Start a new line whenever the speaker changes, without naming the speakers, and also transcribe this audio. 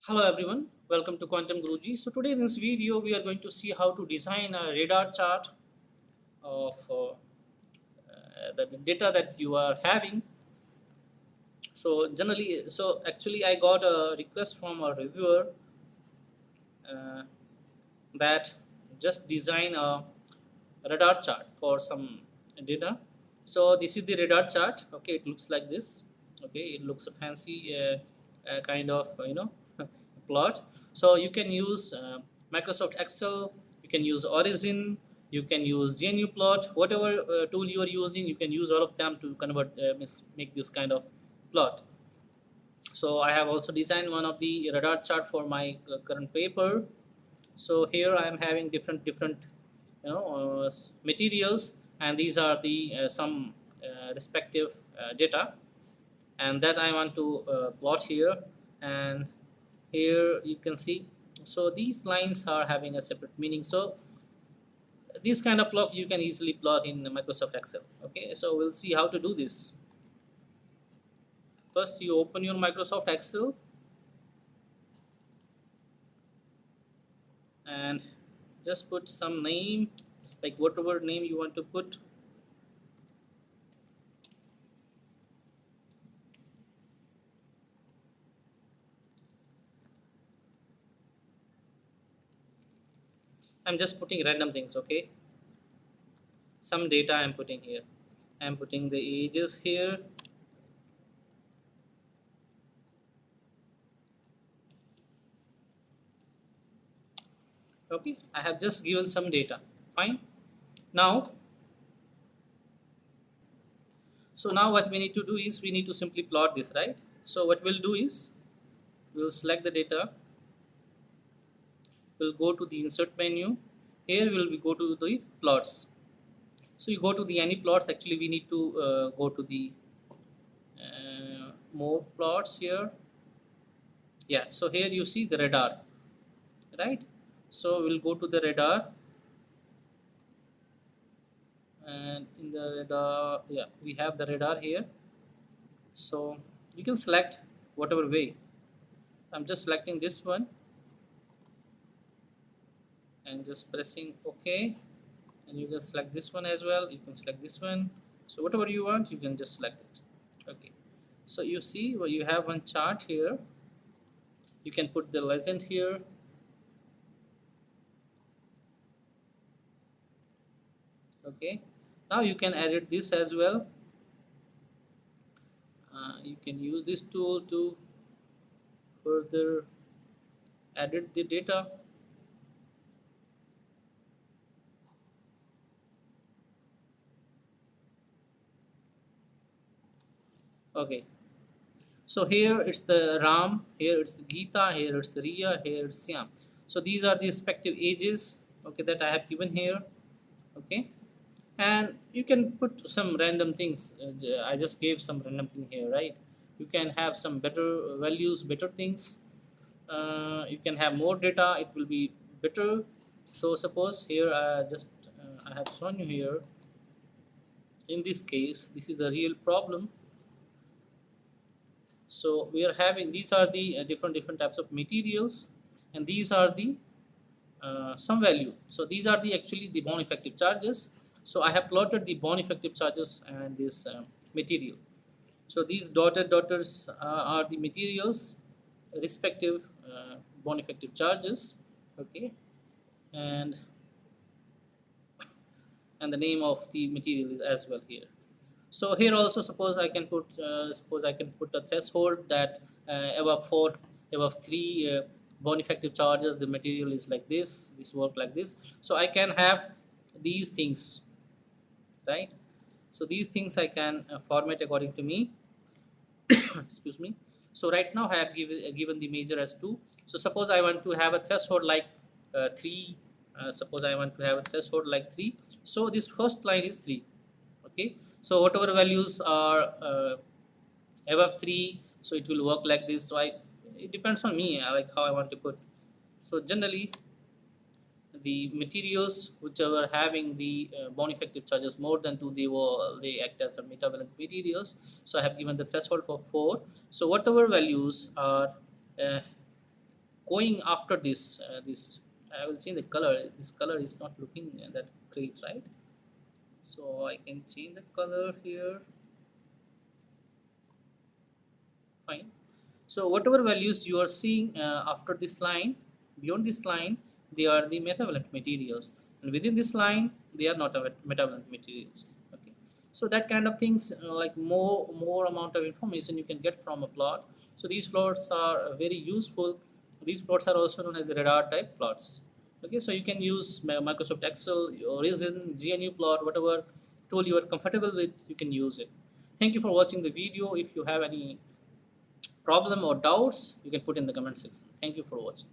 Hello everyone, welcome to Quantum Guruji. So today in this video we are going to see how to design a radar chart of the data that you are having. So actually I got a request from a reviewer uh, that just design a radar chart for some data. So this is the radar chart. Okay, it looks like this. Okay, it looks a fancy kind of plot. So you can use Microsoft Excel, you can use Origin, you can use GNU plot, whatever tool you are using, you can use all of them to convert make this kind of plot. So I have also designed one of the radar chart for my current paper. So here I am having different materials, and these are the some respective data, and that I want to plot here. And here you can see, so these lines are having a separate meaning. So this kind of plot you can easily plot in Microsoft Excel. Okay, so we'll see how to do this. First you open your Microsoft Excel and just put some name, like whatever name you want to put. I'm just putting random things. Okay, some data I'm putting here. I'm putting the ages here. Okay, I have just given some data. Fine. Now, so now what we need to do is we need to simply plot this, right? So what we'll do is we'll select the data. We'll go to the insert menu. Here we'll go to the plots. So you go to the any plots. Actually, we need to go to the more plots here. Yeah. So here you see the radar, right? So we'll go to the radar, and in the radar, yeah, we have the radar here. So you can select whatever way. I'm just selecting this one and just pressing OK, and you can select this one as well. You can select this one. So whatever you want, you can just select it. Okay, so you see, well, you have one chart here. You can put the legend here. Okay, now you can edit this as well. You can use this tool to further edit the data. Okay, so here it's the Ram, here it's the Geeta, here it's the Riya, here it's Syam. So these are the respective ages, okay, that I have given here. Okay, and you can put some random things. I just gave some random thing here, right? You can have some better values, better things. You can have more data, it will be better. So suppose here I have shown you here. In this case, this is a real problem. So we are having, these are the different types of materials, and these are the some value. So these are the actually the bond effective charges. So I have plotted the bond effective charges and this material. So these dotted dotters are the materials respective bond effective charges. Okay, and the name of the material is as well here. So here also suppose I can put a threshold that above 3 bond effective charges, the material is like this work like this. So I can have these things, right? So these things I can format according to me. Excuse me. So right now I have given the measure as 2. So suppose I want to have a threshold like 3. Suppose I want to have a threshold like 3. So this first line is 3. Okay, so whatever values are above 3, so it will work like this. So it depends on me, like how I want to put. So generally the materials which are having the bond effective charges more than 2, they act as a metavalent materials. So I have given the threshold for 4. So whatever values are going after this I will change the color. This color is not looking that great, right? So I can change the color here. Fine. So whatever values you are seeing after this line, beyond this line, they are the metavalent materials, and within this line, they are not metavalent materials. Okay. So that kind of things, like more amount of information you can get from a plot. So these plots are very useful. These plots are also known as the radar type plots. Okay. So you can use Microsoft Excel, Horizon, GNU plot, whatever tool you are comfortable with, you can use it. Thank you for watching the video. If you have any problem or doubts, you can put in the comment section. Thank you for watching.